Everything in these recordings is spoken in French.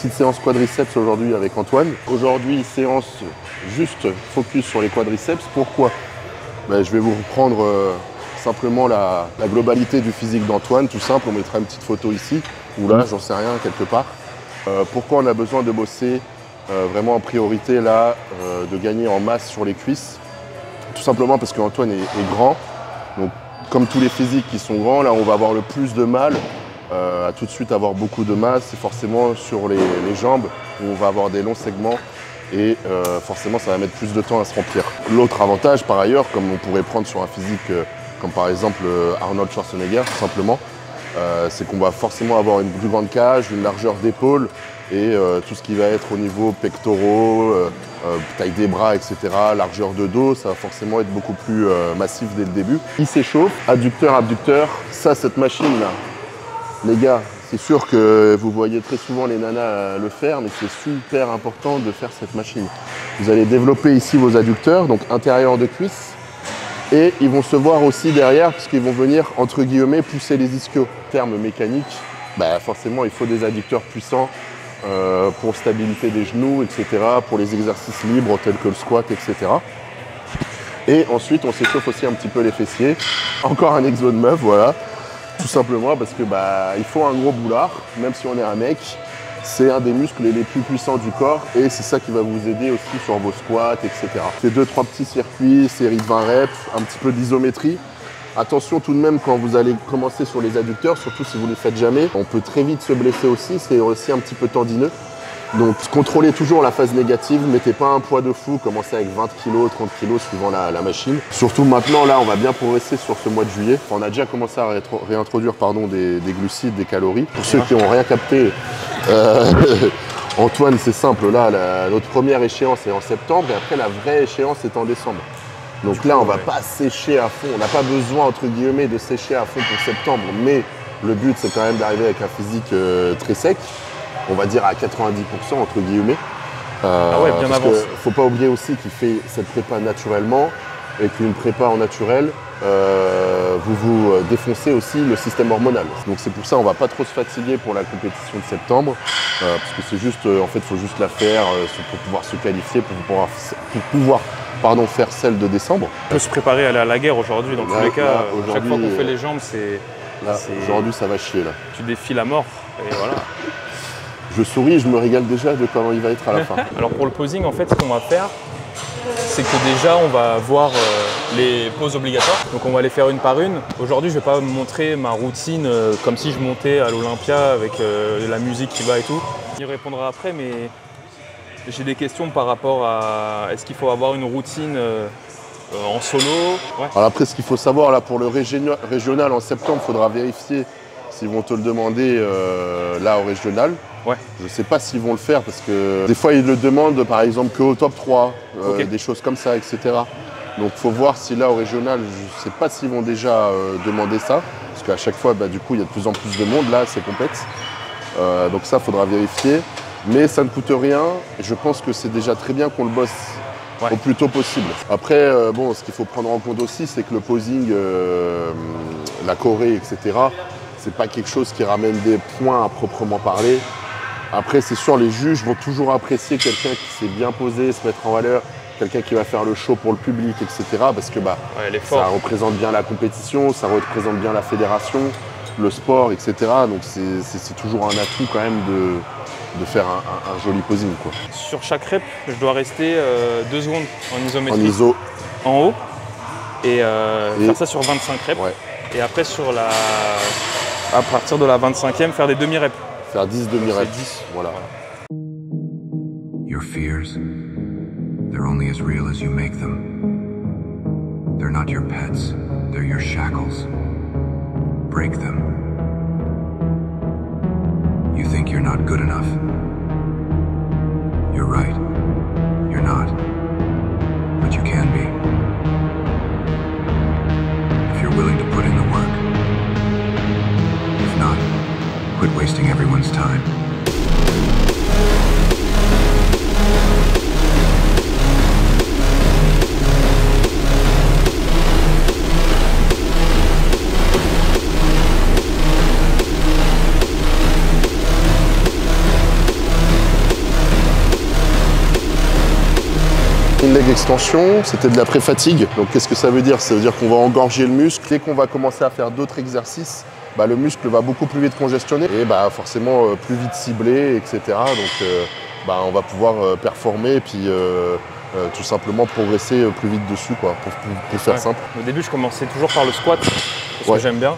petite séance quadriceps aujourd'hui avec Antoine. Aujourd'hui, séance juste focus sur les quadriceps. Pourquoi? Je vais vous reprendre simplement la globalité du physique d'Antoine, tout simple. On mettra une petite photo ici, ou là, j'en sais rien, quelque part. Pourquoi on a besoin de bosser vraiment en priorité là, de gagner en masse sur les cuisses? Tout simplement parce qu'Antoine est grand. Donc, comme tous les physiques qui sont grands, là, on va avoir le plus de mal à tout de suite avoir beaucoup de masse. Et forcément, sur les jambes, où on va avoir des longs segments. Et forcément, ça va mettre plus de temps à se remplir. L'autre avantage, par ailleurs, comme on pourrait prendre sur un physique comme par exemple Arnold Schwarzenegger, tout simplement, c'est qu'on va forcément avoir une plus grande cage, une largeur d'épaule et tout ce qui va être au niveau pectoraux, taille des bras, etc., largeur de dos, ça va forcément être beaucoup plus massif dès le début. Il s'échauffe, adducteur, abducteur, ça, cette machine-là, les gars, c'est sûr que vous voyez très souvent les nanas le faire, mais c'est super important de faire cette machine. Vous allez développer ici vos adducteurs, donc intérieur de cuisse, et ils vont se voir aussi derrière, puisqu'ils vont venir, entre guillemets, pousser les ischios. Terme mécanique, forcément, il faut des adducteurs puissants pour stabilité des genoux, etc., pour les exercices libres tels que le squat, etc. Et ensuite, on s'échauffe aussi un petit peu les fessiers. Encore un exo de meuf, voilà. Tout simplement parce que il faut un gros boulard, même si on est un mec, c'est un des muscles les plus puissants du corps et c'est ça qui va vous aider aussi sur vos squats, etc. C'est 2-3 petits circuits, série de 20 reps, un petit peu d'isométrie. Attention tout de même quand vous allez commencer sur les adducteurs, surtout si vous ne les faites jamais, on peut très vite se blesser aussi, c'est aussi un petit peu tendineux. Donc contrôlez toujours la phase négative, mettez pas un poids de fou, commencez avec 20 kg, 30 kg suivant la machine. Surtout maintenant, là on va bien progresser sur ce mois de juillet. On a déjà commencé à réintroduire des glucides, des calories. Pour ceux qui n'ont rien capté, Antoine c'est simple, là notre première échéance est en septembre et après la vraie échéance est en décembre. Donc là on va pas sécher à fond, on n'a pas besoin entre guillemets de sécher à fond pour septembre, mais le but c'est quand même d'arriver avec un physique très sec. On va dire à 90% entre guillemets. Bien avancé. Faut pas oublier aussi qu'il fait cette prépa naturellement et qu'une prépa en naturel, vous défoncez aussi le système hormonal. Donc c'est pour ça on va pas trop se fatiguer pour la compétition de septembre, parce que c'est juste, en fait, faut juste la faire pour pouvoir se qualifier, pour pouvoir faire celle de décembre. On peut se préparer à la guerre aujourd'hui, dans tous les cas. Chaque fois qu'on fait les jambes, aujourd'hui ça va chier là. Tu défies la mort et voilà. Je souris, je me régale déjà de comment il va être à la fin. Alors pour le posing, en fait, ce qu'on va faire, c'est que déjà, on va voir les poses obligatoires. Donc on va les faire une par une. Aujourd'hui, je ne vais pas montrer ma routine comme si je montais à l'Olympia avec la musique qui va et tout. Il répondra après, mais j'ai des questions par rapport à est-ce qu'il faut avoir une routine en solo. Alors après, ce qu'il faut savoir, là, pour le régional en septembre, il faudra vérifier s'ils vont te le demander là au régional. Je ne sais pas s'ils vont le faire parce que des fois ils le demandent par exemple qu'au top 3, des choses comme ça, etc. Donc il faut voir si là au régional, je ne sais pas s'ils vont déjà demander ça. Parce qu'à chaque fois, du coup, il y a de plus en plus de monde, là c'est complexe. Donc ça, il faudra vérifier. Mais ça ne coûte rien et je pense que c'est déjà très bien qu'on le bosse au plus tôt possible. Après, ce qu'il faut prendre en compte aussi, c'est que le posing, la choré, etc., c'est pas quelque chose qui ramène des points à proprement parler. Après, c'est sûr, les juges vont toujours apprécier quelqu'un qui s'est bien posé, se mettre en valeur, quelqu'un qui va faire le show pour le public, etc. Parce que ça représente bien la compétition, ça représente bien la fédération, le sport, etc. Donc c'est toujours un atout quand même de faire un joli posing, quoi. Sur chaque rep, je dois rester 2 secondes en isométrie. En iso. En haut. Et faire ça sur 25 reps. Et après, à partir de la 25e, faire des demi-reps. Faire 10 demi-reps. 10, voilà. Your fears, they're only as real as you make them. They're not your pets, they're your shackles. Break them. You think you're not good enough? You're right. You're not. But you can be. If you're willing to put in the work. If not, quit wasting everyone's time. une leg extension, c'était de la pré-fatigue. Donc qu'est-ce que ça veut dire? Ça veut dire qu'on va engorger le muscle. Dès qu'on va commencer à faire d'autres exercices, bah, le muscle va beaucoup plus vite congestionner et bah, forcément plus vite ciblé, etc. Donc bah, on va pouvoir performer et puis tout simplement progresser plus vite dessus, quoi, pour faire simple. Au début, je commençais toujours par le squat, parce que j'aime bien.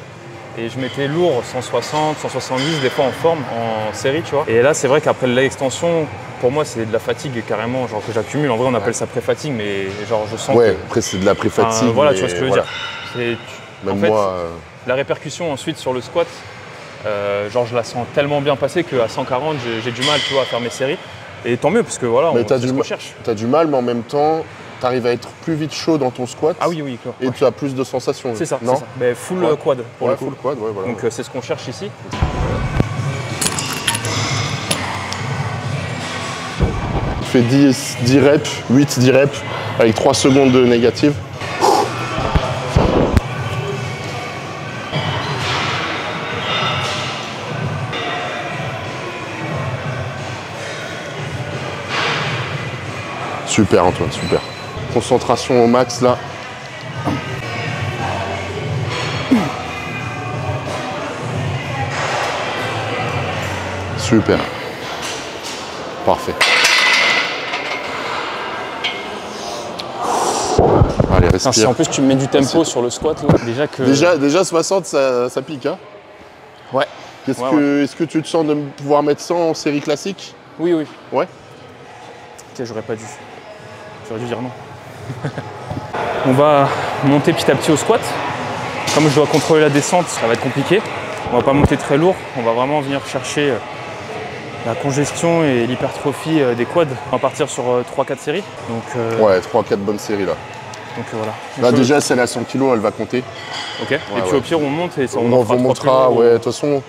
Et je mettais lourd, 160, 170, des fois en forme, en série, tu vois. Et là, c'est vrai qu'après l'extension, pour moi, c'est de la fatigue carrément, genre que j'accumule. En vrai, on appelle ça pré-fatigue, mais genre je sens que... Après, c'est de la pré-fatigue. Voilà, tu vois ce que je veux dire. Même en fait, moi... la répercussion ensuite sur le squat, genre je la sens tellement bien passer qu'à 140, j'ai du mal, tu vois, à faire mes séries. Et tant mieux, parce que voilà, c'est ce qu'on cherche. Tu as du mal, mais en même temps, tu arrives à être plus vite chaud dans ton squat. Ah oui, oui, clair. Et tu as plus de sensations. C'est ça, non? c'est ça. Mais full quad, pour le coup. Full quad, ouais, voilà. Donc c'est ce qu'on cherche ici. Tu fais 10 reps, 8-10 reps, avec 3 secondes de négative. Super Antoine, super. Concentration au max là. Super. Parfait. Allez, respire. Si en plus tu mets du tempo sur le squat, là, déjà 60, ça pique, hein? Ouais. Est-ce que tu te sens de pouvoir mettre 100 en série classique? Oui, oui. Ouais. Tiens, j'aurais pas dû. J'aurais dû dire non. On va monter petit à petit au squat. Comme je dois contrôler la descente, ça va être compliqué. On va pas monter très lourd. On va vraiment venir chercher la congestion et l'hypertrophie des quads. On va partir sur 3-4 séries. Donc, ouais, 3-4 bonnes séries là. Donc voilà. Là déjà, celle à 100 kg, elle va compter. Ok. Et puis au pire, on monte et ça, on vous montrera. Ouais, de toute façon,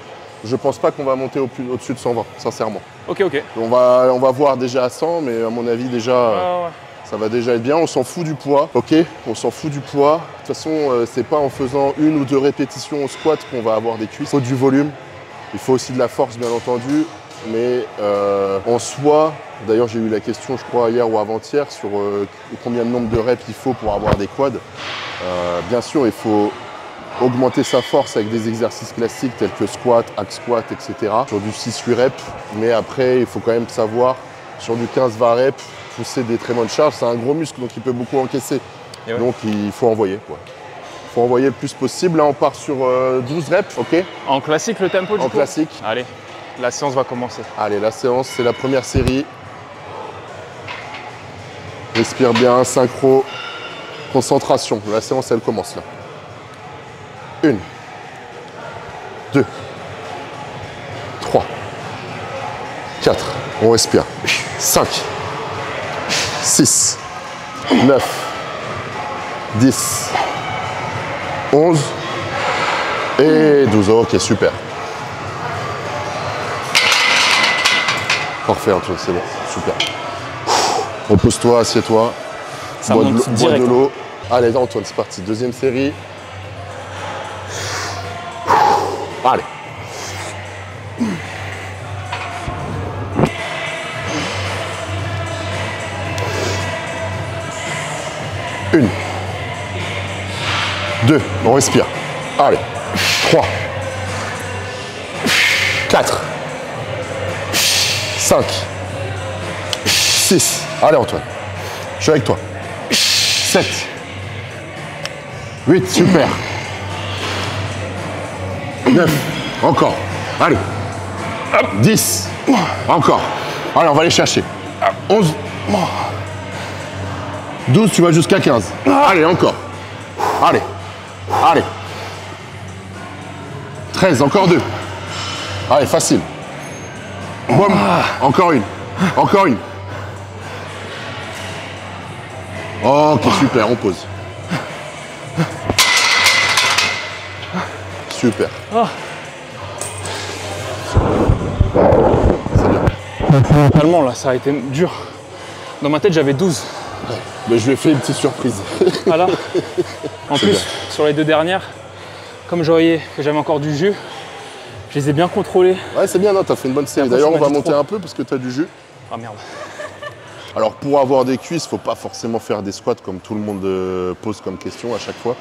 je pense pas qu'on va monter au-dessus de 120, sincèrement. Ok, ok. On va voir déjà à 100, mais à mon avis, déjà, ça va déjà être bien. On s'en fout du poids, ok? On s'en fout du poids. De toute façon, c'est pas en faisant 1 ou 2 répétitions au squat qu'on va avoir des cuisses. Il faut du volume. Il faut aussi de la force, bien entendu. Mais en soi, d'ailleurs, j'ai eu la question, je crois, hier ou avant-hier, sur combien de nombre de reps il faut pour avoir des quads. Bien sûr, il faut augmenter sa force avec des exercices classiques tels que squat, hack squat, etc. Sur du 6-8 reps. Mais après, il faut quand même savoir, sur du 15-20 reps, pousser des très bonnes charges. C'est un gros muscle, donc il peut beaucoup encaisser. Ouais. Donc il faut envoyer, quoi. Il faut envoyer le plus possible. Là, on part sur 12 reps, ok? En classique, le tempo, du coup? En classique. Allez, la séance va commencer. Allez, la séance, c'est la première série. Respire bien, synchro, concentration. La séance, elle commence là. 1, 2, 3, 4. On respire. 5, 6, 9, 10, 11 et 12. Ok, super. Parfait, Antoine, c'est bon. Super. Repose-toi, assieds-toi. Bois de l'eau. Allez, Antoine, c'est parti. Deuxième série. Allez. Une. 2. On respire. Allez. 3. 4. 5. 6. Allez Antoine. Je suis avec toi. 7. 8. Super. 9. Encore. Allez. 10. Encore. Allez, on va aller chercher. 11. 12, tu vas jusqu'à 15. Allez, encore. Allez. Allez. 13, encore 2. Allez, facile. Boum. Encore une. Encore une. Ok, super, on pose. Super. C'est bien. Fondamentalement, là, ça a été dur. Dans ma tête, j'avais 12. Mais je lui ai fait une petite surprise. Voilà. En plus, bien. sur les 2 dernières, comme je voyais que j'avais encore du jus, je les ai bien contrôlés. Ouais, c'est bien, non, t'as fait une bonne série. Après, D'ailleurs, tu on m'as va dit monter trop. un peu parce que t'as du jus. Ah merde. Alors pour avoir des cuisses, il ne faut pas forcément faire des squats comme tout le monde pose comme question à chaque fois.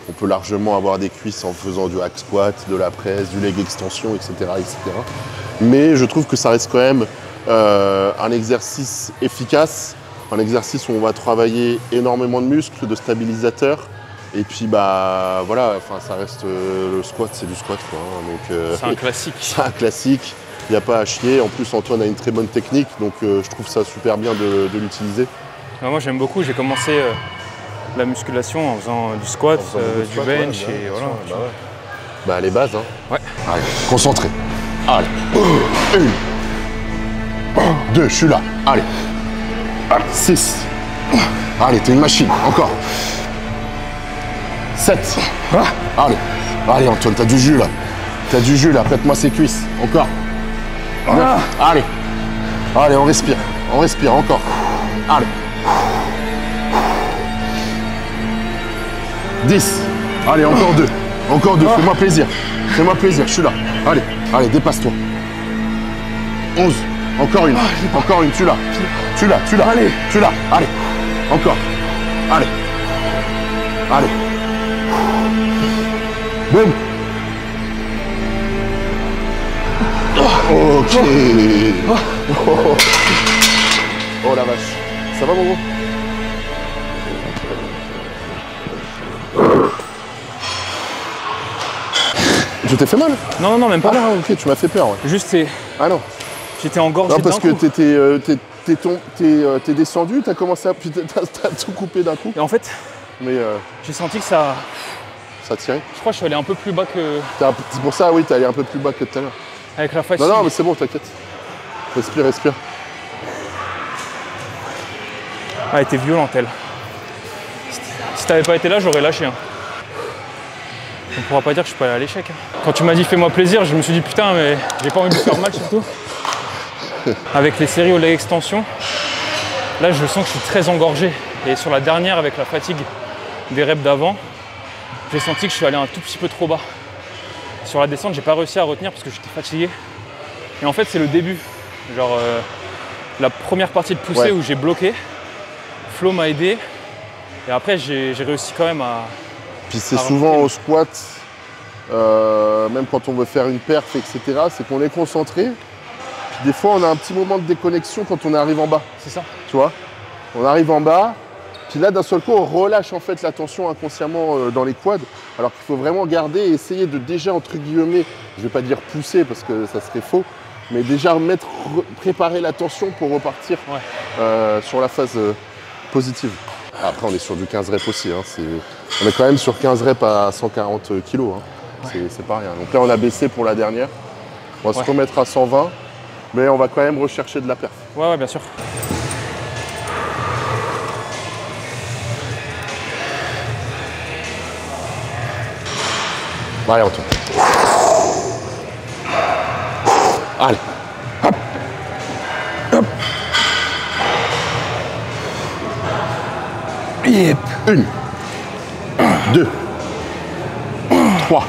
On peut largement avoir des cuisses en faisant du hack squat, de la presse, du leg extension, etc., etc. Mais je trouve que ça reste quand même un exercice efficace, un exercice où on va travailler énormément de muscles, de stabilisateurs. Et puis bah voilà, enfin ça reste le squat, c'est du squat quoi. Donc c'est un classique. C'est un classique. Il n'y a pas à chier. En plus Antoine a une très bonne technique, donc je trouve ça super bien de l'utiliser. Moi j'aime beaucoup. J'ai commencé la musculation en faisant du squat, du bench et voilà. Bah les bases hein. Ouais. Allez, concentré. Allez. 1. 2, je suis là. Allez. 6. Allez, t'es une machine. Encore. 7. Allez. Allez Antoine, t'as du jus là. T'as du jus là, prête-moi ses cuisses. Encore. 9. Allez. Allez, on respire. On respire encore. Allez. 10. Allez, encore 2. Encore 2. Fais-moi plaisir. Fais-moi plaisir, je suis là. Allez. Allez, dépasse-toi. 11. Encore une. Encore une, tu l'as. Tu l'as, tu l'as. Allez. Tu l'as. Allez. Encore. Allez. Allez. Boum. Ok. Oh la vache. Ça va, Momo? Tu t'es fait mal? Non, non, même pas. Ah ok, tu m'as fait peur. Ouais. Juste, c'est. Ah non. J'étais engorgé. Non, parce que coup. t'es descendu, t'as commencé à. Puis t'as tout coupé d'un coup. Et en fait, mais j'ai senti que ça. Ça tirait. Je crois que je suis allé un peu plus bas que. C'est pour ça, oui, t'es allé un peu plus bas que tout à l'heure. Avec la fatigue. Non, non, mais c'est bon, t'inquiète. Respire, respire. Ah, elle était violente, elle. Si t'avais pas été là, j'aurais lâché. Hein. On pourra pas dire que je suis pas allé à l'échec. Hein. Quand tu m'as dit fais-moi plaisir, je me suis dit putain, mais j'ai pas envie de faire mal surtout. Avec les séries au leg extension, là je sens que je suis très engorgé. Et sur la dernière, avec la fatigue des reps d'avant, j'ai senti que je suis allé un tout petit peu trop bas. Sur la descente, j'ai pas réussi à retenir parce que j'étais fatigué. Et en fait, c'est le début. Genre la première partie de poussée où j'ai bloqué. Flo m'a aidé. Et après, j'ai réussi quand même à. Puis c'est souvent au squat, même quand on veut faire une perf, etc., c'est qu'on est concentré. Puis des fois, on a un petit moment de déconnexion quand on arrive en bas. C'est ça. Tu vois? On arrive en bas, puis là, d'un seul coup, on relâche en fait la tension inconsciemment dans les quads. Alors qu'il faut vraiment garder et essayer de déjà, entre guillemets, je ne vais pas dire pousser parce que ça serait faux, mais déjà préparer la tension pour repartir sur la phase positive. Après, on est sur du 15 reps aussi. Hein. On est quand même sur 15 reps à 140 kg. Hein. C'est pas rien. Donc là, on a baissé pour la dernière. On va se remettre à 120, mais on va quand même rechercher de la perf. Ouais, bien sûr. Allez, Antoine. Allez. Hop. Hop. Yep. 1, 2, 3,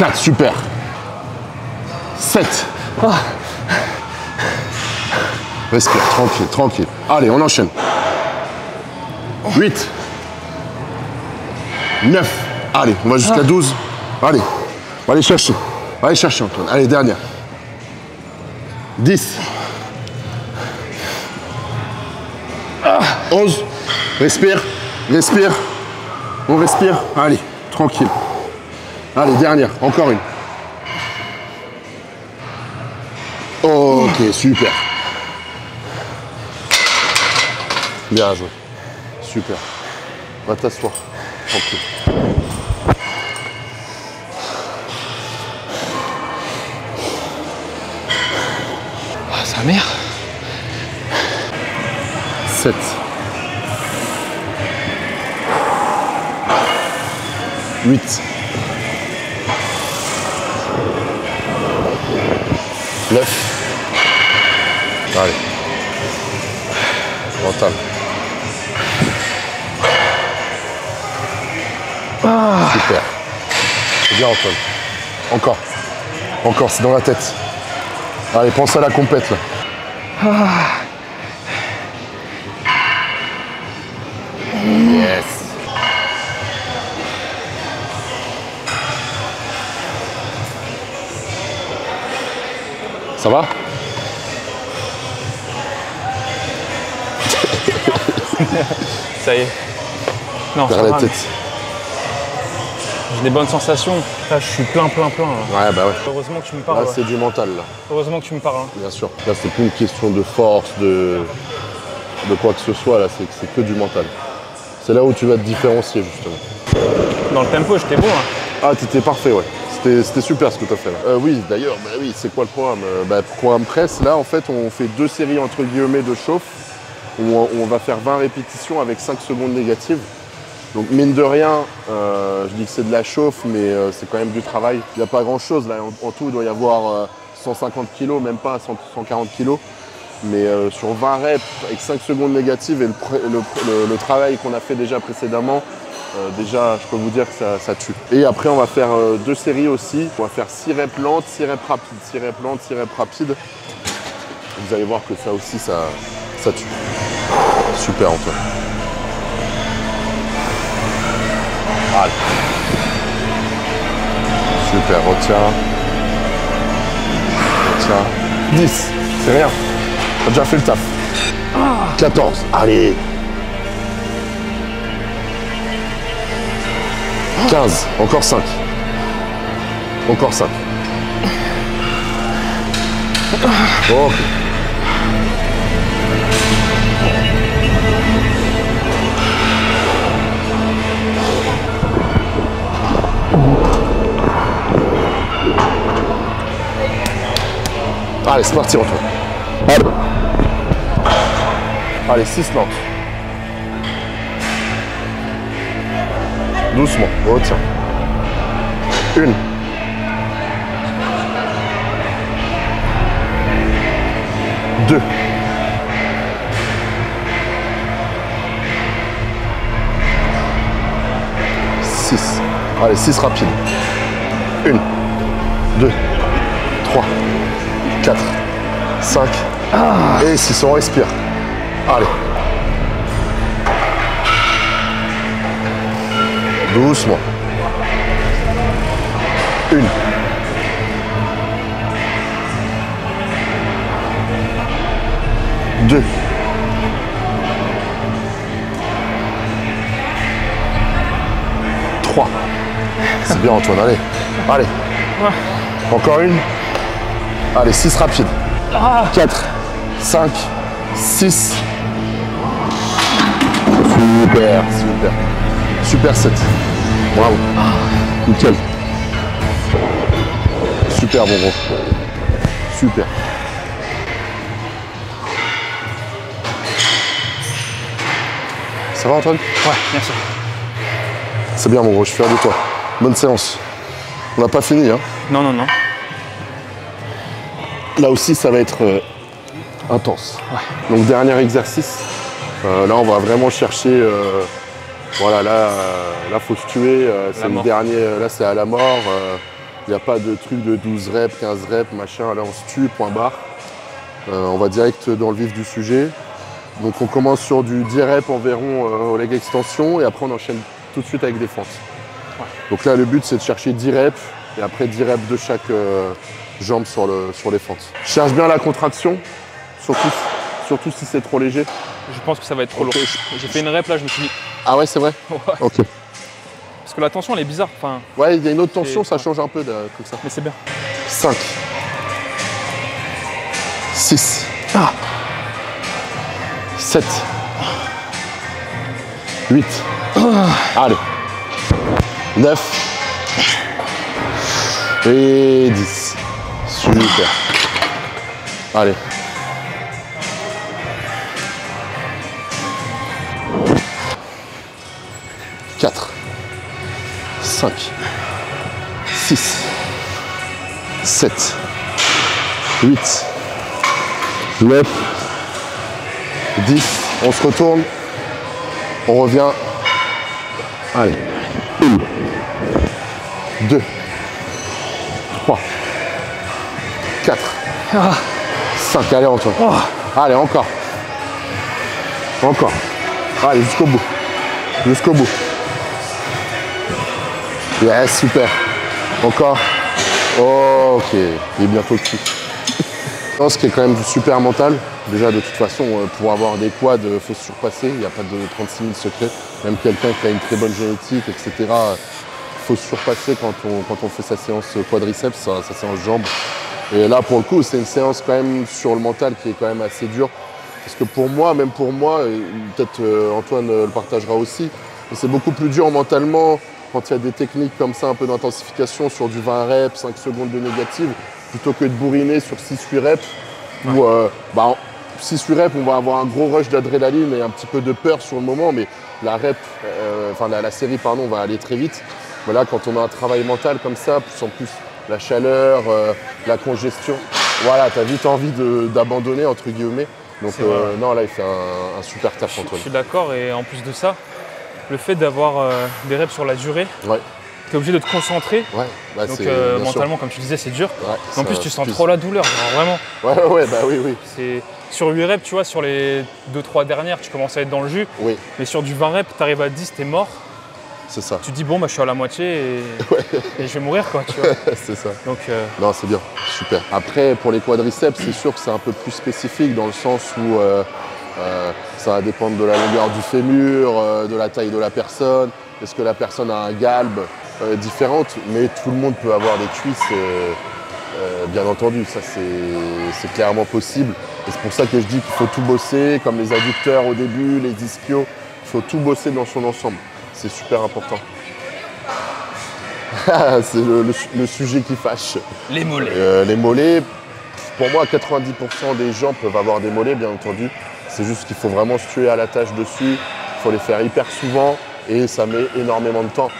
4, super. 7. Respire, tranquille, tranquille. Allez, on enchaîne. 8. 9. Allez, on va jusqu'à 12. Allez, on va aller chercher. On va aller chercher, Antoine. Allez, dernière. 10. 11. Respire, respire. On respire. Allez, tranquille. Allez, dernière, encore une. Ok, super. Bien joué. Super. Va t'asseoir. Tranquille. Ah, sa mère. 7. 8. 9. Allez. Mental. Super. C'est bien, Antoine. Encore. Encore, c'est dans la tête. Allez, pense à la compète là. Ça va? Ça y est. Non, ça Vers la va, tête. j'ai des bonnes sensations. Là, je suis plein. Là. Ouais, bah ouais. Heureusement que tu me parles. Là, ouais. c'est du mental, là. Heureusement que tu me parles. Hein. Bien sûr. Là, c'est plus une question de force, de quoi que ce soit. Là, c'est que du mental. C'est là où tu vas te différencier, justement. Dans le tempo, j'étais bon. Hein. Ah, t'étais parfait, ouais. C'était super ce que t'as fait là. Oui, d'ailleurs, bah oui, c'est quoi le programme? Programme presse, là, en fait, on fait 2 séries entre guillemets de chauffe. On va faire 20 répétitions avec 5 secondes négatives. Donc, mine de rien, je dis que c'est de la chauffe, mais c'est quand même du travail. Il n'y a pas grand-chose, là. En tout, il doit y avoir 150 kg, même pas 140 kg. Mais sur 20 reps, avec 5 secondes négatives et le travail qu'on a fait déjà précédemment, déjà, je peux vous dire que ça tue. Et après, on va faire 2 séries aussi. On va faire 6 reps lentes, 6 reps rapides, 6 reps lentes, 6 reps rapides. Vous allez voir que ça aussi, ça tue. Super, Antoine. Allez. Super, retiens. 10, c'est rien. T'as déjà fait le taf. 14, allez. 15, encore 5. Encore 5. Ok. Allez, c'est parti, Antoine. Allez. Allez, 6 lentes. Doucement, retiens. 1. 2. 6. Allez, 6 rapides. 1, 2, 3, 4, 5. Et 6, on respire. Allez. Doucement. 1. 2. 3. C'est bien, Antoine, allez. Allez. Encore une. Allez, 6 rapides. 4, 5, 6. Super, super. Super 7. Bravo. Nickel. Super, mon gros. Super. Ça va, Antoine? Ouais, merci. C'est bien, mon gros, je suis fier de toi. Bonne séance. On n'a pas fini, hein? Non, non, non. Là aussi, ça va être intense. Ouais. Donc, dernier exercice. Là, on va vraiment chercher. Voilà, là, faut se tuer. C'est le dernier. Là, c'est à la mort. Il n'y a pas de truc de 12 reps, 15 reps, machin. Là, on se tue, point barre. On va direct dans le vif du sujet. Donc, on commence sur du 10 reps environ au leg extension. Et après, on enchaîne tout de suite avec des fentes. Ouais. Donc là, le but, c'est de chercher 10 reps. Et après, 10 reps de chaque jambe sur les fentes. Cherche bien la contraction. Surtout si c'est trop léger. Je pense que ça va être trop lourd. J'ai fait une rep là, je me suis dit. Ah ouais, c'est vrai? Ouais. Ok. Parce que la tension elle est bizarre. Enfin, ouais, il y a une autre tension, ça change un peu comme ça. mais c'est bien. 5. 6. 7. 8. Allez. 9. Et 10. Super. Allez. « 4, 5, 6, 7, 8, 9, 10. On se retourne. On revient. Allez. 1, 2, 3, 4, 5. Allez, Antoine. Allez, encore. Encore. Allez, jusqu'au bout. Jusqu'au bout. Yes, super. Encore. Oh, ok. Il est bientôt cuit. Non, ce qui est quand même super mental, déjà de toute façon, pour avoir des quads, il faut se surpasser, il n'y a pas de 36 000 secrets. Même quelqu'un qui a une très bonne génétique, etc., il faut se surpasser quand on fait sa séance quadriceps, sa séance jambes. Et là, pour le coup, c'est une séance quand même sur le mental qui est quand même assez dure. Parce que pour moi, même pour moi, peut-être Antoine le partagera aussi, mais c'est beaucoup plus dur mentalement quand il y a des techniques comme ça, un peu d'intensification sur du 20 reps, 5 secondes de négative, plutôt que de bourriner sur 6-8 reps, où 6-8 reps, on va avoir un gros rush d'adrénaline et un petit peu de peur sur le moment, mais la série va aller très vite. Mais là, quand on a un travail mental comme ça, plus en plus la chaleur, la congestion, voilà, tu as vite envie d'abandonner, entre guillemets. Donc non, là, il fait un super taf, Antoine. Je suis d'accord, et en plus de ça, le fait d'avoir des reps sur la durée, ouais. tu es obligé de te concentrer. Ouais, bah donc mentalement, comme tu disais, c'est dur. Ouais, en plus, tu sens trop la douleur, genre, vraiment. Ouais, bah oui. Sur 8 reps, tu vois, sur les 2-3 dernières, tu commences à être dans le jus. Oui. Mais sur du 20 reps, tu arrives à 10, t'es mort. C'est ça. Tu te dis, bon, bah, je suis à la moitié et je vais mourir, quoi, tu vois. C'est ça. Donc, non, c'est bien, super. Après, pour les quadriceps, c'est sûr que c'est un peu plus spécifique dans le sens où ça va dépendre de la longueur du fémur, de la taille de la personne. Est-ce que la personne a un galbe différente, mais tout le monde peut avoir des cuisses, bien entendu. Ça, c'est clairement possible. Et c'est pour ça que je dis qu'il faut tout bosser, comme les adducteurs au début, les ischios. Il faut tout bosser dans son ensemble. C'est super important. C'est le sujet qui fâche. Les mollets. Les mollets, pour moi, 90% des gens peuvent avoir des mollets, bien entendu. C'est juste qu'il faut vraiment se tuer à la tâche dessus. Il faut les faire hyper souvent et ça met énormément de temps.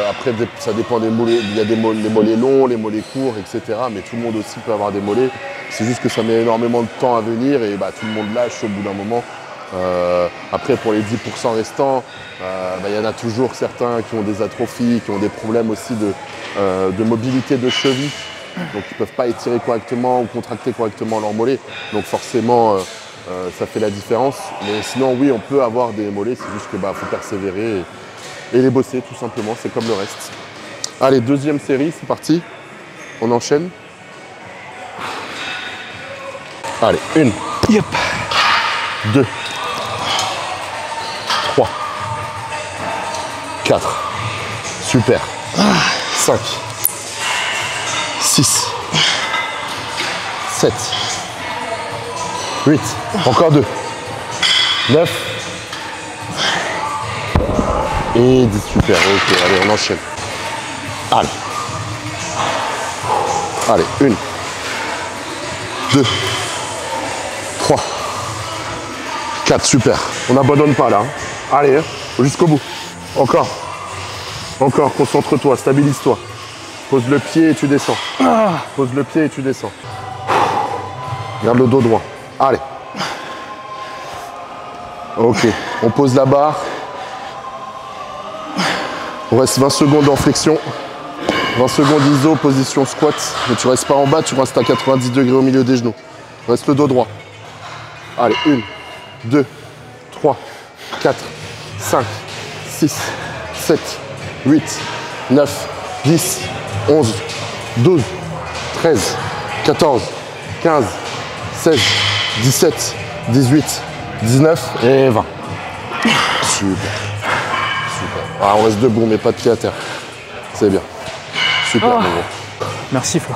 Après, ça dépend des mollets. Il y a les mollets longs, les mollets courts, etc. Mais tout le monde aussi peut avoir des mollets. C'est juste que ça met énormément de temps à venir et tout le monde lâche au bout d'un moment. Après, pour les 10% restants, il y en a toujours certains qui ont des atrophies, qui ont des problèmes aussi de mobilité de cheville. Donc, ils ne peuvent pas étirer correctement ou contracter correctement leurs mollets. Donc, forcément, ça fait la différence. Mais sinon, oui, on peut avoir des mollets. C'est juste qu'il faut persévérer et les bosser, tout simplement. C'est comme le reste. Allez, deuxième série, c'est parti. On enchaîne. Allez, 1. Yep. 2. 3, 4, super, 5, 6, 7, 8, encore 2, 9 et 10, super, ok, allez, on enchaîne. Allez, 1, 2, 3, 4, super. On n'abandonne pas là. Allez, jusqu'au bout. Encore, concentre-toi, stabilise-toi. Pose le pied et tu descends. Pose le pied et tu descends. Garde le dos droit. Allez. Ok, on pose la barre. On reste 20 secondes en flexion. 20 secondes iso, position squat. Mais tu restes pas en bas, tu restes à 90 degrés au milieu des genoux. Reste le dos droit. Allez, 1, 2, 3, 4, 5, 6, 7, 8, 9, 10, 11, 12, 13, 14, 15, 16, 17, 18, 19 et 20. Super. Ah, on reste debout, mais pas de pied à terre. C'est bien. Super, mon gros. Merci, Flo.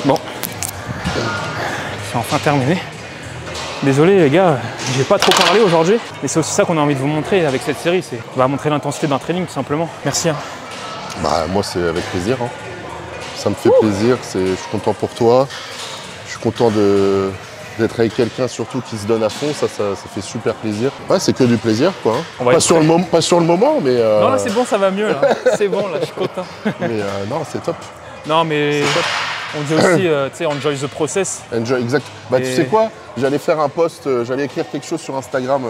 Bon. C'est enfin terminé. Désolé les gars, j'ai pas trop parlé aujourd'hui, mais c'est aussi ça qu'on a envie de vous montrer avec cette série, c'est on va montrer l'intensité d'un training tout simplement. Merci. Moi c'est avec plaisir. Ça me fait plaisir, je suis content pour toi. Je suis content d'être avec quelqu'un surtout qui se donne à fond, ça fait super plaisir. Ouais, c'est que du plaisir quoi. Pas sur le moment, mais. Non là c'est bon, ça va mieux là. C'est bon là, je suis content. Mais non, c'est top. Non mais. On dit aussi, tu sais, enjoy the process. Enjoy, exact. Tu sais quoi? J'allais faire un post, j'allais écrire quelque chose sur Instagram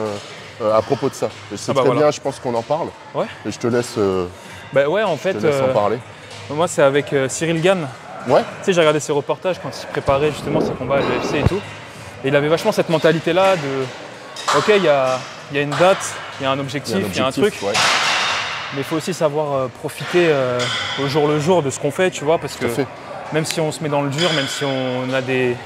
à propos de ça. C'est très bien, je pense qu'on en parle. Ouais. Et je te laisse, ouais, en fait, en parler. Moi, c'est avec Cyril Gann. Ouais. Tu sais, j'ai regardé ses reportages quand il préparait justement ses combats à l'UFC et tout. Et il avait vachement cette mentalité-là de, ok, il y a une date, il y a un objectif, il y a un truc. Ouais. Mais il faut aussi savoir profiter au jour le jour de ce qu'on fait, tu vois, parce que même si on se met dans le dur, même si on a des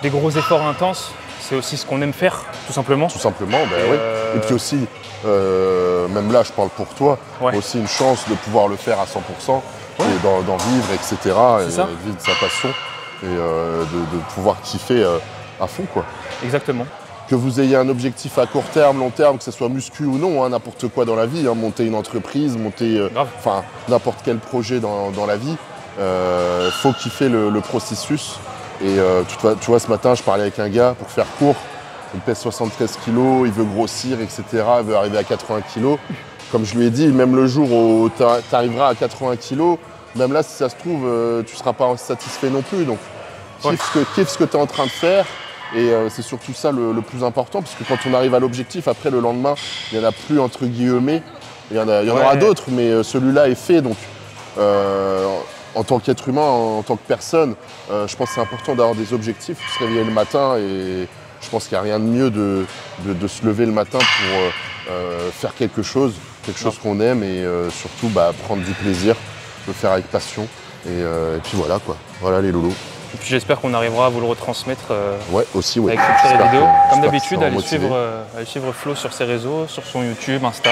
gros efforts intenses, c'est aussi ce qu'on aime faire, tout simplement. Tout simplement, oui. Et puis aussi, même là je parle pour toi, aussi une chance de pouvoir le faire à 100% et d'en vivre, etc. Et vivre de sa passion et de pouvoir kiffer à fond, quoi. Exactement. Que vous ayez un objectif à court terme, long terme, que ce soit muscu ou non, hein, n'importe quoi dans la vie, hein, monter une entreprise, monter n'importe quel projet dans la vie, faut kiffer le processus. Et tu vois, ce matin, je parlais avec un gars, pour faire court, il pèse 73 kg, il veut grossir, etc., il veut arriver à 80 kg. Comme je lui ai dit, même le jour où tu arriveras à 80 kg, même là, si ça se trouve, tu ne seras pas satisfait non plus. Donc, kiffe ce que tu es en train de faire. Et c'est surtout ça le plus important, parce que quand on arrive à l'objectif, après le lendemain, il n'y en a plus entre guillemets. Il y en aura d'autres, mais celui-là est fait. Donc, en tant qu'être humain, en tant que personne, je pense que c'est important d'avoir des objectifs, de se réveiller le matin. Et je pense qu'il n'y a rien de mieux de se lever le matin pour faire quelque chose qu'on aime et surtout prendre du plaisir, le faire avec passion. Et puis voilà, quoi. Voilà les loulous. Et puis j'espère qu'on arrivera à vous le retransmettre aussi, avec cette série vidéo. Comme d'habitude, allez suivre Flo sur ses réseaux, sur son YouTube, Insta.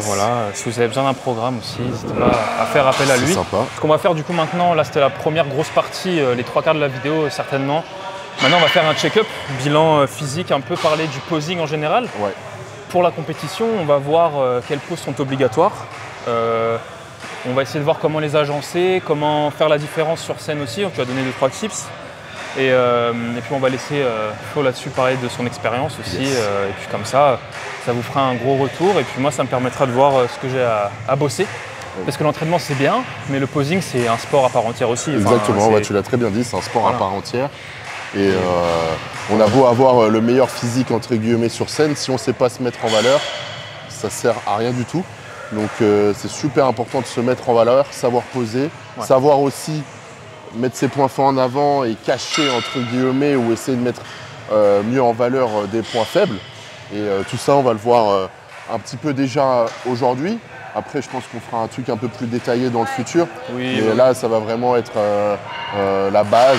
Voilà, si vous avez besoin d'un programme aussi, n'hésitez pas à faire appel à lui. C'est sympa. Ce qu'on va faire du coup maintenant, là c'était la première grosse partie, les 3/4 de la vidéo certainement. Maintenant on va faire un check-up, bilan physique, un peu parler du posing en général. Pour la compétition, on va voir quelles poses sont obligatoires. On va essayer de voir comment les agencer, comment faire la différence sur scène aussi. Donc, tu vas donner 2-3 tips. Et puis on va laisser Flo là-dessus parler de son expérience aussi. Et puis comme ça vous fera un gros retour. Et puis moi, ça me permettra de voir ce que j'ai à bosser. Parce que l'entraînement, c'est bien, mais le posing, c'est un sport à part entière aussi. Exactement, tu l'as très bien dit, c'est un sport à part entière. Et on a beau avoir le meilleur physique, entre guillemets, sur scène, si on ne sait pas se mettre en valeur, ça sert à rien du tout. Donc c'est super important de se mettre en valeur, savoir poser, savoir aussi mettre ses points forts en avant et cacher, entre guillemets, ou essayer de mettre mieux en valeur des points faibles. Et tout ça, on va le voir un petit peu déjà aujourd'hui. Après, je pense qu'on fera un truc un peu plus détaillé dans le futur. Mais là, ça va vraiment être la base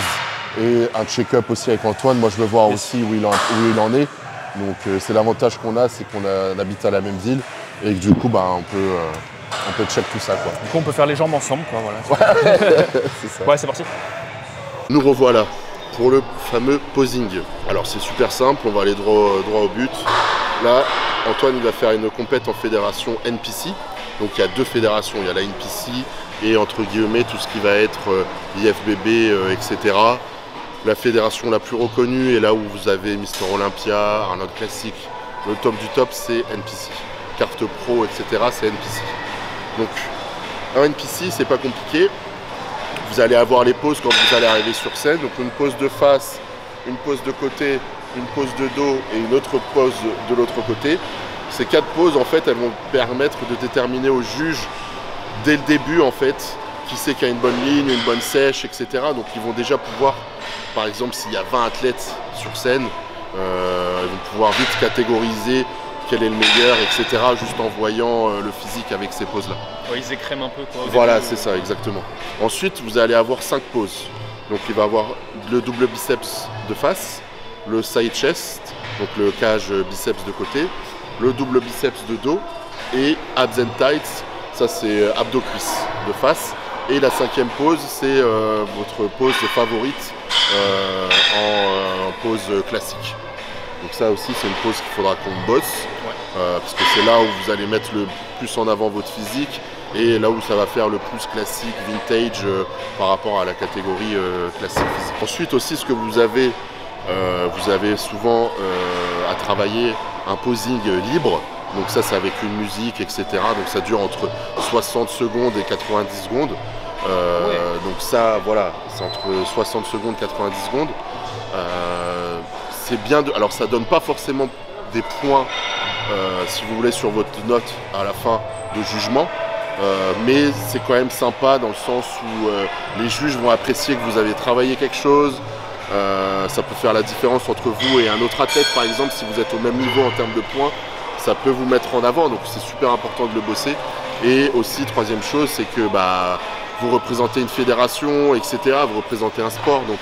et un check-up aussi avec Antoine. Moi, je veux voir aussi où il en est. Donc c'est l'avantage qu'on a, c'est qu'on habite à la même ville. Et que du coup, on peut check tout ça, quoi. Du coup, on peut faire les jambes ensemble, quoi, voilà. C'est ça. Ouais, c'est parti. Nous revoilà pour le fameux posing. Alors, c'est super simple, on va aller droit au but. Là, Antoine, il va faire une compète en fédération NPC. Donc, il y a 2 fédérations. Il y a la NPC et, entre guillemets, tout ce qui va être IFBB, etc. La fédération la plus reconnue est là où vous avez Mister Olympia, Arnold Classic. Le top du top, c'est NPC. Carte pro, etc., c'est NPC. Donc, un NPC, c'est pas compliqué. Vous allez avoir les poses quand vous allez arriver sur scène. Donc, une pose de face, une pose de côté, une pose de dos et une autre pose de l'autre côté. Ces 4 poses, en fait, elles vont permettre de déterminer au juge, dès le début, en fait, qui c'est qui a une bonne ligne, une bonne sèche, etc. Donc, ils vont déjà pouvoir, par exemple, s'il y a 20 athlètes sur scène, ils vont pouvoir vite catégoriser quel est le meilleur, etc. juste en voyant le physique avec ces poses-là. Ils écrèment un peu, quoi. Voilà, c'est ça, exactement. Ensuite, vous allez avoir 5 poses. Donc, il va avoir le double biceps de face, le side chest, donc le cage biceps de côté, le double biceps de dos et abs and tights, ça c'est abdos-cuisses de face. Et la 5e pose, c'est votre pose favorite en pose classique. Donc ça aussi, c'est une pose qu'il faudra qu'on bosse, parce que c'est là où vous allez mettre le plus en avant votre physique et là où ça va faire le plus classique, vintage par rapport à la catégorie classique physique. Ensuite aussi, ce que vous avez souvent à travailler un posing libre. Donc ça, c'est avec une musique, etc. Donc ça dure entre 60 secondes et 90 secondes. Donc ça, voilà, c'est entre 60 secondes et 90 secondes. C'est bien alors ça donne pas forcément des points, si vous voulez, sur votre note à la fin de jugement. Mais c'est quand même sympa dans le sens où les juges vont apprécier que vous avez travaillé quelque chose. Ça peut faire la différence entre vous et un autre athlète, par exemple, si vous êtes au même niveau en termes de points. Ça peut vous mettre en avant, donc c'est super important de le bosser. Et aussi, 3e chose, c'est que vous représentez une fédération, etc. Vous représentez un sport. Donc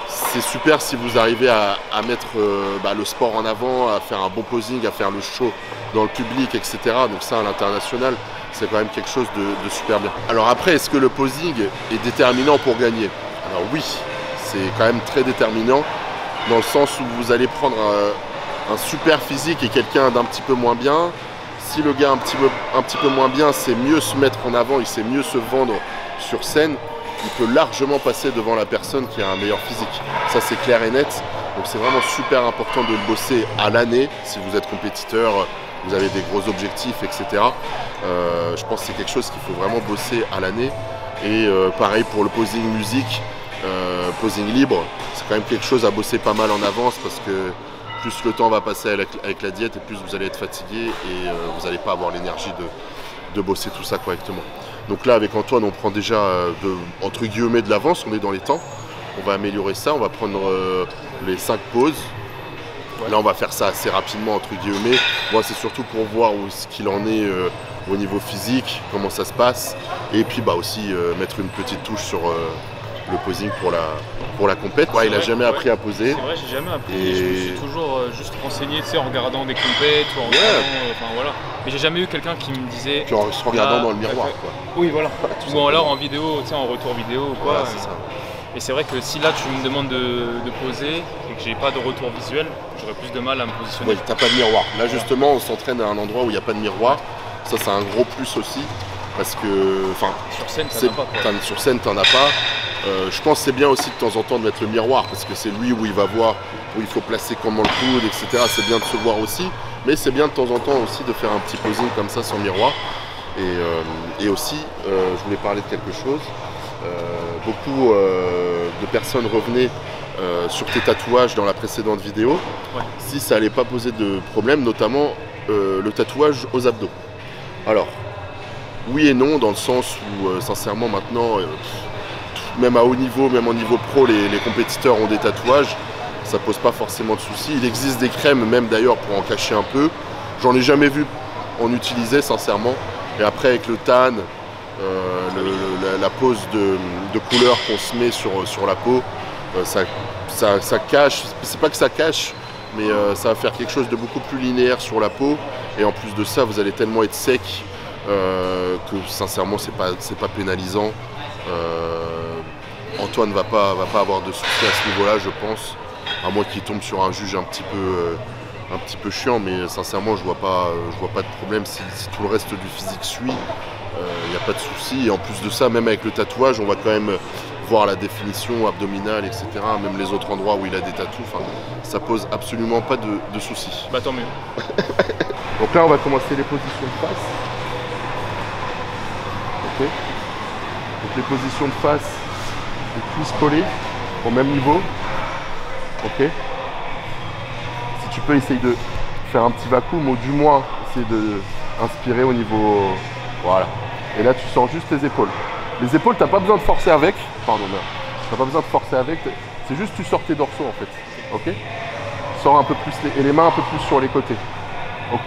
c'est super si vous arrivez à mettre le sport en avant, à faire un bon posing, à faire le show dans le public, etc. Donc ça, à l'international, c'est quand même quelque chose de super bien. Alors après, est-ce que le posing est déterminant pour gagner? Alors oui, c'est quand même très déterminant, dans le sens où vous allez prendre un super physique et quelqu'un d'un petit peu moins bien. Si le gars un petit peu moins bien sait mieux se mettre en avant, il sait mieux se vendre sur scène, il peut largement passer devant la personne qui a un meilleur physique. Ça, c'est clair et net. Donc c'est vraiment super important de le bosser à l'année. Si vous êtes compétiteur, vous avez des gros objectifs, etc. Je pense que c'est quelque chose qu'il faut vraiment bosser à l'année. Et pareil pour le posing musique, posing libre, c'est quand même quelque chose à bosser pas mal en avance, parce que plus le temps va passer avec la diète et plus vous allez être fatigué et vous n'allez pas avoir l'énergie de bosser tout ça correctement. Donc là, avec Antoine, on prend déjà entre guillemets de l'avance, on est dans les temps. On va améliorer ça, on va prendre les 5 pauses. Ouais. Là, on va faire ça assez rapidement, entre guillemets. Moi, c'est surtout pour voir ce qu'il en est au niveau physique, comment ça se passe. Et puis aussi mettre une petite touche sur le posing pour la compète. Ouais, il a jamais appris à poser. C'est vrai, j'ai jamais appris. Et je me suis toujours juste renseigné, tu sais, en regardant des compètes ou en regardant, voilà. Mais j'ai jamais eu quelqu'un qui me disait. En se regardant dans le miroir, quoi. Oui, voilà. Ou alors en vidéo, tu sais, en retour vidéo ou quoi. Voilà, c'est ça. Et c'est vrai que si là tu me demandes de poser et que j'ai pas de retour visuel, j'aurais plus de mal à me positionner. Oui, t'as pas de miroir. Là justement, on s'entraîne à un endroit où il n'y a pas de miroir. Ça, c'est un gros plus aussi. Parce que, sur scène, t'en as pas. Sur scène, t'en as pas. Je pense que c'est bien aussi de temps en temps de mettre le miroir, parce que c'est lui où il va voir, où il faut placer comment le coude, etc. C'est bien de se voir aussi. Mais c'est bien de temps en temps aussi de faire un petit posing comme ça sans miroir. Et aussi, je voulais parler de quelque chose. Beaucoup de personnes revenaient sur tes tatouages dans la précédente vidéo, si ça n'allait pas poser de problème, notamment le tatouage aux abdos. Alors, oui et non, dans le sens où, sincèrement, maintenant, même à haut niveau, même au niveau pro, les compétiteurs ont des tatouages, ça pose pas forcément de soucis. Il existe des crèmes, même d'ailleurs, pour en cacher un peu. J'en ai jamais vu en utiliser, sincèrement. Et après, avec le tan, la pose de couleur qu'on se met sur la peau, ça cache, c'est pas que ça cache, mais ça va faire quelque chose de beaucoup plus linéaire sur la peau. Et en plus de ça, vous allez tellement être sec que sincèrement, c'est pas pénalisant. Antoine va pas avoir de soucis à ce niveau-là, je pense, à moins qu'il tombe sur un juge un petit peu chiant, mais sincèrement, je vois pas de problème si tout le reste du physique suit. Il n'y a pas de souci. Et en plus de ça, même avec le tatouage, on va quand même voir la définition abdominale, etc. Même les autres endroits où il a des tatous. Ça pose absolument pas de soucis. Bah tant mieux. Donc là, on va commencer les positions de face. Ok. Donc les positions de face, les cuisses collées au même niveau. Ok. Si tu peux, essayer de faire un petit vacuum, ou du moins essayer d'inspirer au niveau. Voilà. Et là, tu sens juste tes épaules. Les épaules, t'as pas besoin de forcer avec. Pardon, t'as pas besoin de forcer avec. C'est juste tu sors tes dorsaux en fait. Ok. Tu sors un peu plus et les mains un peu plus sur les côtés. Ok.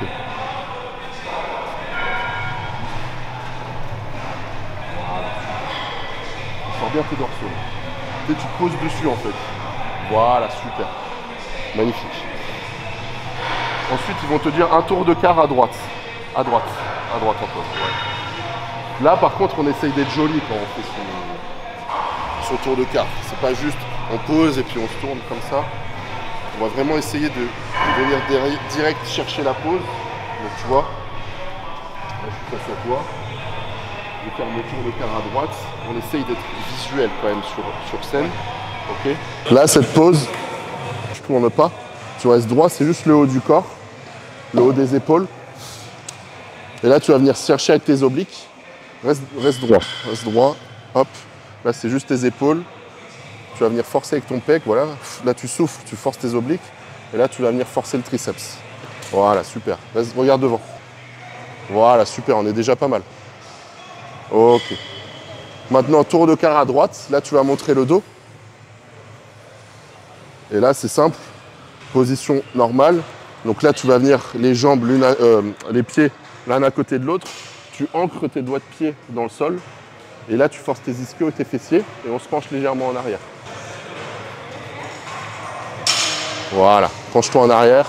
Voilà. Tu sors bien tes dorsaux. Tu te poses dessus en fait. Voilà, super. Magnifique. Ensuite, ils vont te dire un tour de quart à droite. À droite Antoine. Ouais. Là, par contre, on essaye d'être joli quand on fait son tour de quart. C'est pas juste on pose et puis on se tourne comme ça. On va vraiment essayer de venir direct chercher la pose. Donc tu vois, là, je suis face à toi. Je vais faire mon tour de quart à droite. On essaye d'être visuel quand même sur scène. Ok. Là, cette pose, je tourne pas. Tu restes droit, c'est juste le haut du corps, le haut des épaules. Et là, tu vas venir chercher avec tes obliques. Reste droit, hop. Là, c'est juste tes épaules. Tu vas venir forcer avec ton pec, voilà. Là, tu souffles, tu forces tes obliques. Et là, tu vas venir forcer le triceps. Voilà, super. Regarde devant. Voilà, super, on est déjà pas mal. Ok. Maintenant, tour de quart à droite. Là, tu vas montrer le dos. Et là, c'est simple. Position normale. Donc là, tu vas venir les jambes, les pieds l'un à côté de l'autre. Tu ancres tes doigts de pied dans le sol. Et là, tu forces tes ischios et tes fessiers et on se penche légèrement en arrière. Voilà, penche-toi en arrière.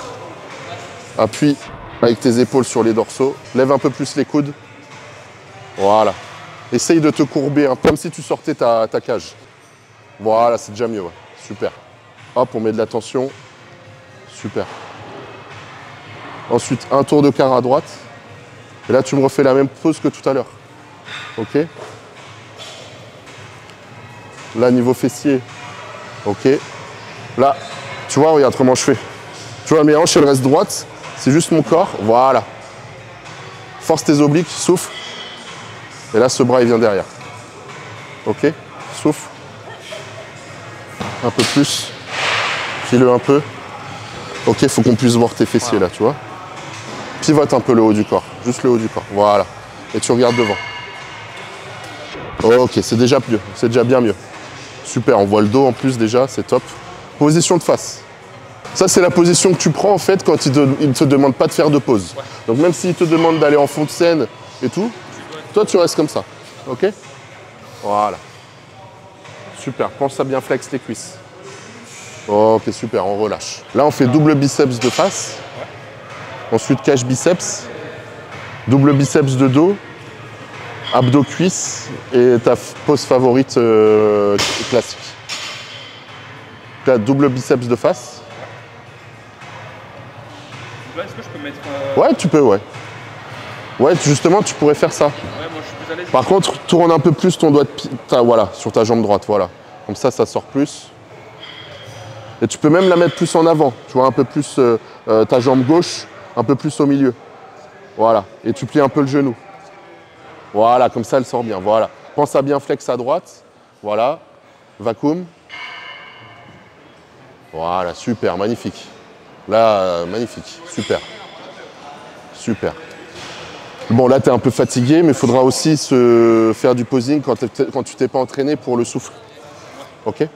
Appuie avec tes épaules sur les dorsaux. Lève un peu plus les coudes. Voilà. Essaye de te courber, hein, comme si tu sortais ta cage. Voilà, c'est déjà mieux. Ouais. Super. Hop, on met de la tension. Super. Ensuite, un tour de quart à droite. Et là, tu me refais la même pose que tout à l'heure. Ok. Là, niveau fessier. Ok. Là, tu vois, regarde comment je fais. Tu vois, mes hanches, elles restent droites. C'est juste mon corps. Voilà. Force tes obliques, souffle. Et là, ce bras, il vient derrière. Ok. Souffle. Un peu plus. File-le un peu. Ok, il faut qu'on puisse voir tes fessiers là, tu vois. Pivote un peu le haut du corps. Juste le haut du corps. Voilà. Et tu regardes devant. Ok, c'est déjà mieux. C'est déjà bien mieux. Super, on voit le dos en plus déjà, c'est top. Position de face. Ça, c'est la position que tu prends en fait quand il ne te demande pas de faire de pause. Ouais. Donc même s'il te demande d'aller en fond de scène et tout, toi tu restes comme ça. Ok. Voilà. Super, pense à bien flex les cuisses. Ok, super, on relâche. Là, on fait double biceps de face. Ouais. Ensuite, cache biceps. Double biceps de dos. Abdos cuisses. Et ta pose favorite classique. Là, double biceps de face. Là, est-ce que je peux mettre... Ouais, tu peux, ouais. Ouais, justement, tu pourrais faire ça. Ouais, moi, je suis plus à l'aise. Par contre, tourne un peu plus ton doigt de pied, voilà, sur ta jambe droite, voilà. Comme ça sort plus. Et tu peux même la mettre plus en avant, tu vois, un peu plus ta jambe gauche, un peu plus au milieu. Voilà, et tu plies un peu le genou. Voilà, comme ça, elle sort bien, voilà. Pense à bien flex à droite, voilà. Vacuum. Voilà, super, magnifique. Là, magnifique, super. Super. Bon, là, tu es un peu fatigué, mais il faudra aussi se faire du posing quand tu t'es pas entraîné pour le souffle. Ok?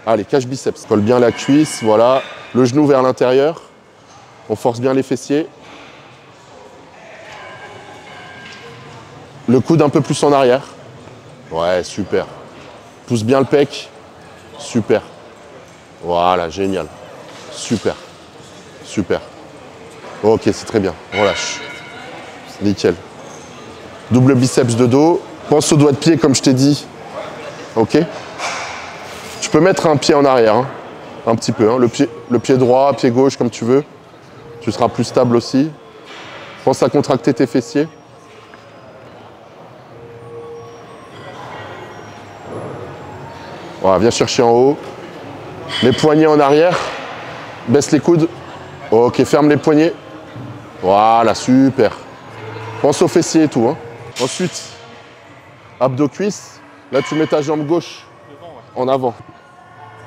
Allez, cache biceps. Colle bien la cuisse, voilà. Le genou vers l'intérieur. On force bien les fessiers. Le coude un peu plus en arrière. Ouais, super. Pousse bien le pec. Super. Voilà, génial. Super. Super. Ok, c'est très bien. Relâche. Nickel. Double biceps de dos. Pense au doigt de pied comme je t'ai dit. Ok. Tu peux mettre un pied en arrière, hein. Un petit peu. Hein. Le pied droit, pied gauche, comme tu veux. Tu seras plus stable aussi. Pense à contracter tes fessiers. Voilà, viens chercher en haut. Les poignets en arrière. Baisse les coudes. Ok, ferme les poignets. Voilà, super. Pense aux fessiers et tout. Hein. Ensuite, abdos cuisses. Là, tu mets ta jambe gauche en avant.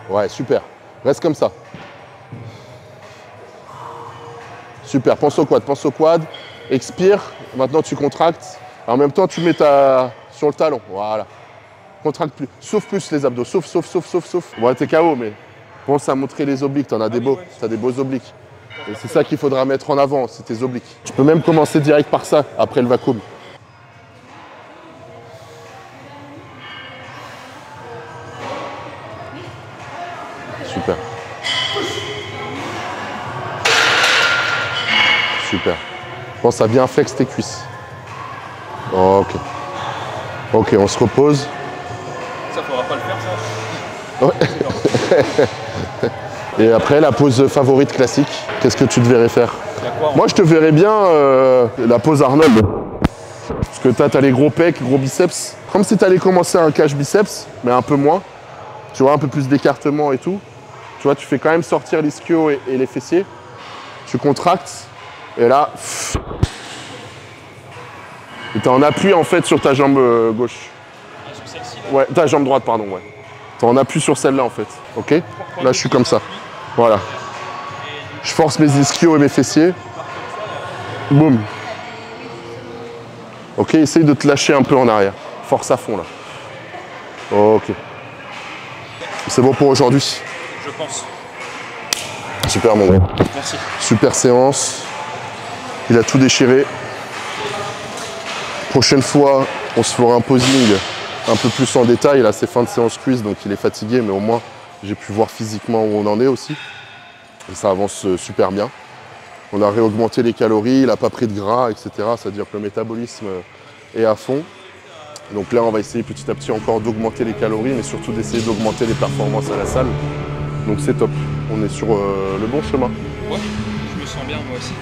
Ouais, super. Reste comme ça. Super, pense au quad, pense au quad. Expire. Maintenant, tu contractes. En même temps, tu mets sur le talon. Voilà. Contracte plus. Souffle plus les abdos. Souffle, souffle, souffle, souffle, souffle. Bon, t'es KO, mais pense à montrer les obliques. T'en as des beaux. T'as des beaux obliques. Et c'est ça qu'il faudra mettre en avant, c'est tes obliques. Tu peux même commencer direct par ça, après le vacuum. Super. Super. Pense à bien flex tes cuisses. Ok. Ok, on se repose. Ça, faudra pas le faire, ça. Ouais. Et après, la pose favorite classique, qu'est-ce que tu te verrais faire? Moi, je te verrais bien la pose Arnold. Parce que t'as les gros pecs, gros biceps. Comme si tu allais commencer un cache biceps, mais un peu moins. Tu vois, un peu plus d'écartement et tout. Tu vois, tu fais quand même sortir l'ischio et les fessiers. Tu contractes. Et là, tu es en appui en fait sur ta jambe gauche. Ah, sur celle-ci là. Ouais, ta jambe droite, pardon, ouais. Tu es en appui sur celle-là en fait. Ok? Là, je suis comme ça. Voilà. Je force mes ischios et mes fessiers. Boum. Ok, essaye de te lâcher un peu en arrière. Force à fond là. Ok. C'est bon pour aujourd'hui? Je pense. Super mon gars. Merci. Super séance. Il a tout déchiré. Prochaine fois, on se fera un posing un peu plus en détail. Là, c'est fin de séance cuisse, donc il est fatigué, mais au moins, j'ai pu voir physiquement où on en est aussi. Et ça avance super bien. On a réaugmenté les calories, il n'a pas pris de gras, etc. C'est-à-dire que le métabolisme est à fond. Donc là, on va essayer petit à petit encore d'augmenter les calories, mais surtout d'essayer d'augmenter les performances à la salle. Donc c'est top. On est sur le bon chemin. Ouais, je me sens bien moi aussi.